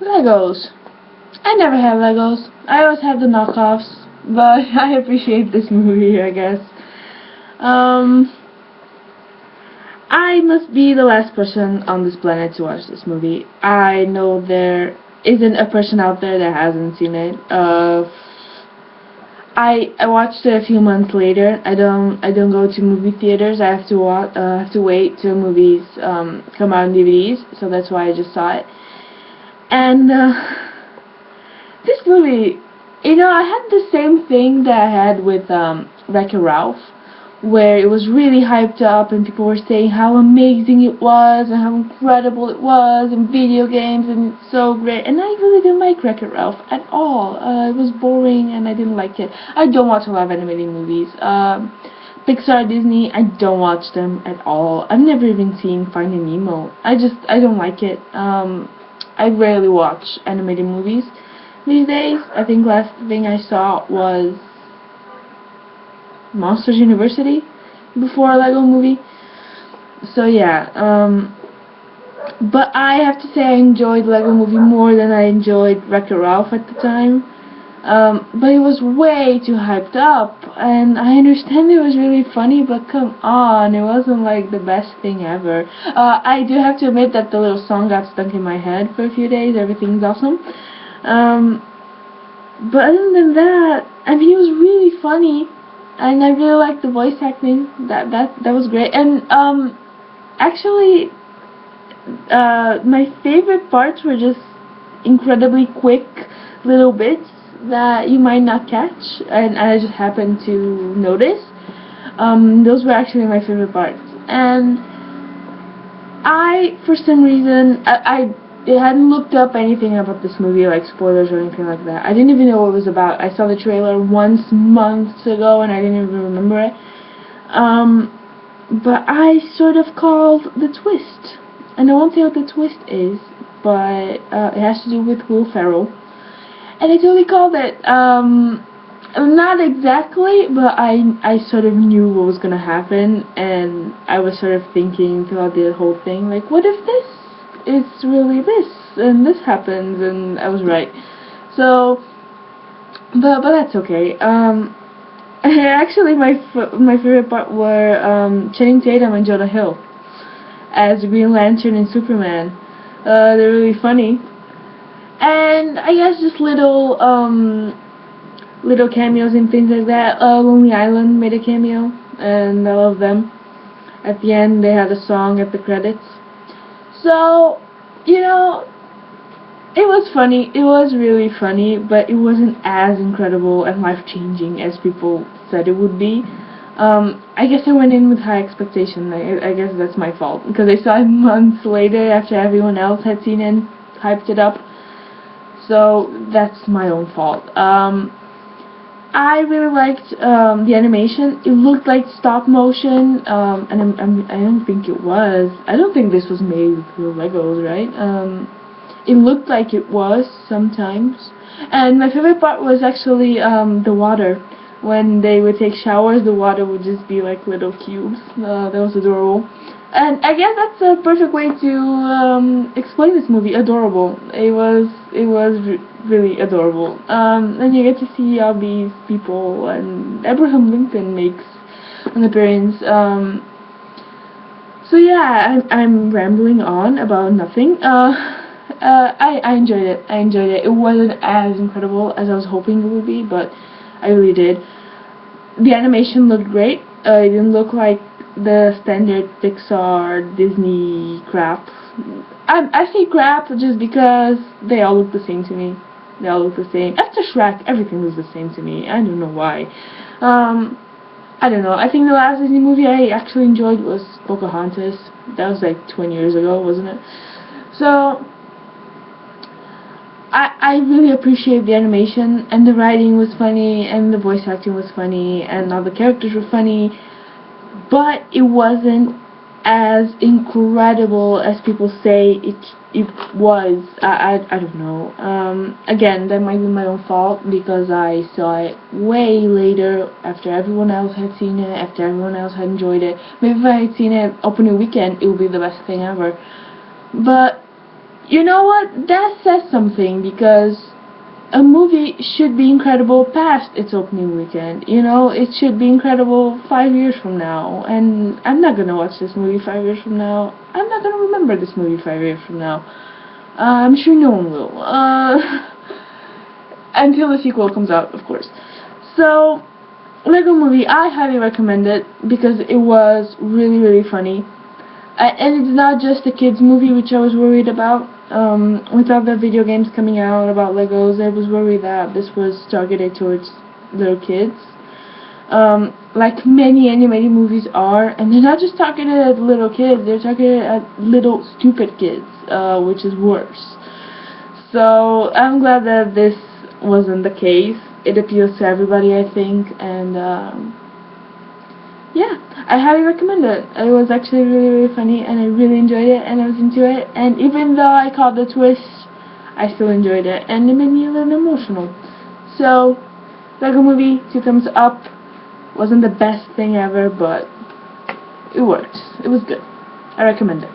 Legos. I never have Legos. I always have the knockoffs, but I appreciate this movie, I guess. Um, I must be the last person on this planet to watch this movie. I know there isn't a person out there that hasn't seen it. I watched it a few months later. I don't go to movie theaters. I have to have to wait till movies come out on DVDs. So that's why I just saw it. And this movie, I had the same thing that I had with Wreck-It Ralph, where it was really hyped up and people were saying how amazing it was and how incredible it was in video games and it's so great. And I really didn't like Wreck-It Ralph at all. It was boring and I didn't like it. I don't watch a lot of animated movies. Pixar, Disney, I don't watch them at all. I've never even seen Finding Nemo. I don't like it. I rarely watch animated movies these days. I think last thing I saw was Monsters University before a Lego movie. So yeah, but I have to say I enjoyed Lego movie more than I enjoyed Wreck-It Ralph at the time. But it was way too hyped up, and I understand it was really funny, but come on, it wasn't like the best thing ever. I do have to admit that the little song got stuck in my head for a few days. Everything's awesome. But other than that, I mean, it was really funny, and I really liked the voice acting. That was great. And actually, my favorite parts were just incredibly quick little bits that you might not catch, and I just happened to notice. Those were actually my favorite parts. And I, for some reason, I hadn't looked up anything about this movie, like spoilers or anything like that. I didn't even know what it was about. I saw the trailer once months ago, and I didn't even remember it. But I sort of called the twist. And I won't say what the twist is, but it has to do with Will Ferrell. And I totally called it. Not exactly, but I sort of knew what was gonna happen, and I was sort of thinking throughout the whole thing, like, what if this is really this, and this happens, and I was right. So, but that's okay. Actually, my favorite part were Channing Tatum and Jonah Hill as Green Lantern and Superman. They're really funny. And I guess just little cameos and things like that. Lonely Island made a cameo, and I love them. At the end, they had a song at the credits. So, it was funny. It was really funny, but it wasn't as incredible and life-changing as people said it would be. I guess I went in with high expectation. I guess that's my fault, because I saw it months later after everyone else had seen it and hyped it up. So that's my own fault. I really liked the animation. It looked like stop motion, and I don't think it was. I don't think this was made with real Legos, right? It looked like it was sometimes. And my favorite part was actually the water. When they would take showers, the water would just be like little cubes. That was adorable. And I guess that's a perfect way to explain this movie. Adorable. It was really adorable. And you get to see all these people, and Abraham Lincoln makes an appearance. So yeah, I'm rambling on about nothing. I enjoyed it. I enjoyed it. It wasn't as incredible as I was hoping it would be, but I really did. The animation looked great. It didn't look like the standard Pixar, Disney crap. I say crap just because they all look the same to me. They all look the same. After Shrek, everything looks the same to me. I don't know why. I don't know. I think the last Disney movie I actually enjoyed was Pocahontas. That was like 20 years ago, wasn't it? So, I really appreciate the animation, and the writing was funny, and the voice acting was funny, and all the characters were funny, but it wasn't as incredible as people say it was. I don't know. Again, that might be my own fault, because I saw it way later, after everyone else had seen it, after everyone else had enjoyed it. Maybe if I had seen it opening weekend, it would be the best thing ever. But You know what? That says something, because a movie should be incredible past its opening weekend. You know, it should be incredible 5 years from now. And I'm not gonna watch this movie 5 years from now. I'm not gonna remember this movie 5 years from now. I'm sure no one will. Until the sequel comes out, of course. So, Lego Movie, I highly recommend it because it was really, really funny. And it's not just a kids movie, which I was worried about. With other video games coming out about Legos, I was worried that this was targeted towards little kids. Like many animated movies are, and they're not just targeted at little kids, they're targeted at little stupid kids, which is worse. So I'm glad that this wasn't the case. It appeals to everybody, I think, and yeah, I highly recommend it. It was actually really, really funny, and I really enjoyed it, and I was into it. And even though I caught the twist, I still enjoyed it, and it made me a little emotional. So, Lego Movie, 2 thumbs up. Wasn't the best thing ever, but it worked. It was good. I recommend it.